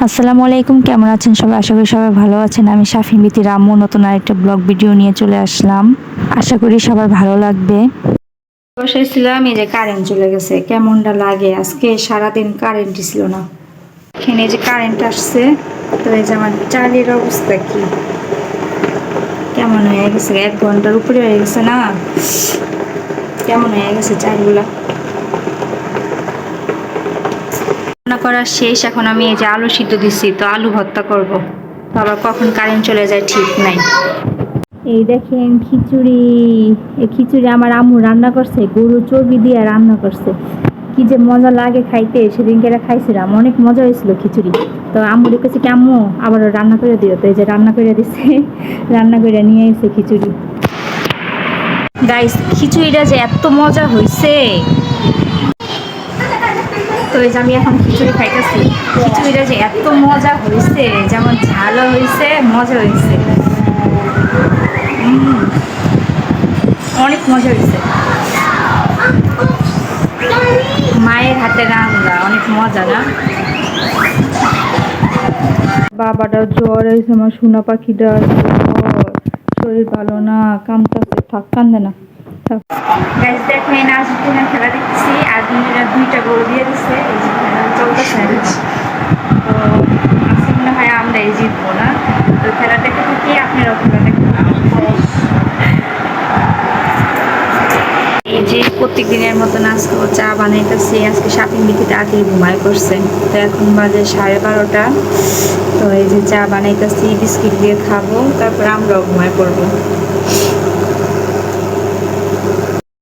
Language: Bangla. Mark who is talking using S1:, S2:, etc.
S1: আসসালামু আলাইকুম, কেমন আছেন সবাই? আশা করি সবাই ভালো আছেন। আমি শাফিন বিথি রাম্মু নতুন আরেকটা ব্লগ ভিডিও নিয়ে চলে আসলাম। আশা করি সবার ভালো লাগবে। বসেছিলাম, এই যে কারেন্ট চলে গেছে, কেমনটা লাগে। আজকে সারাদিন কারেন্টই ছিল না। এখানে যে কারেন্ট আসছে, তো এই যে আমার চালের অবস্থা কি কেমন হয়ে গেছে, 1 ঘন্টার উপরে হয়ে গেছে না, কেমন হয়ে গেছে চালগুলা। রান্না করা শেষ, এখন আমি এই যে আলু সিদ্ধ দিচ্ছি, তো আলু ভর্তা করব। তো আবার কখন কারেন্ট চলে যায় ঠিক নাই। এই দেখেন খিচুড়ি। এই খিচুড়ি আমার আম্মু রান্না করছে, গরু চর্বি দিয়ে রান্না করছে। কি যে মজা লাগে খাইতে, সেদিনকে খাইছিলাম, অনেক মজা হয়েছিল খিচুড়ি। তো আম্মু দেখেছি কি আম্মু আবার রান্না করে দিও, তো এই যে রান্না করে দিচ্ছে, রান্না করে নিয়ে এসে খিচুড়ি। গাইস, খিচুড়িটা যে এত মজা হয়েছে। তো এই যে আমি এখন খিচুড়ি খাইতেছি। খিচুড়িটা যে এত মজা হয়েছে, যেমন ঝালও হয়েছে, মজা হয়েছে, অনেক মজা হয়েছে। মায়ের হাতে রান্না অনেক মজা না? বাবাটা জ্বর হয়েছে, আমার সোনা পাখিটা জ্বর, শরীর ভালো না, কান্দতেছে। থাক, কান্দে না, থাক। গাইস দেখেন, আর্জেন্টিনার খেলা দেখছি। আর্জেন্টিনার 2টা গোল দিয়ে দিচ্ছে, এই যে খেলা চলতেছে। তো আজকে মনে হয় আমরা এই জিতবো না। তো খেলা দেখে থাকি, আপনারাও খেলা দেখতে থাকুন। এই যে প্রত্যেক দিনের মতন আজকেও চা বানাইতেছি। আজকে শাপিং বিথিতে আগেই ঘুমাই করছে, তো এখন বাজে 12:30। তো এই যে চা বানাইতেছি, বিস্কিট দিয়ে খাবো, তারপর আমরাও ঘুমাই পড়বো।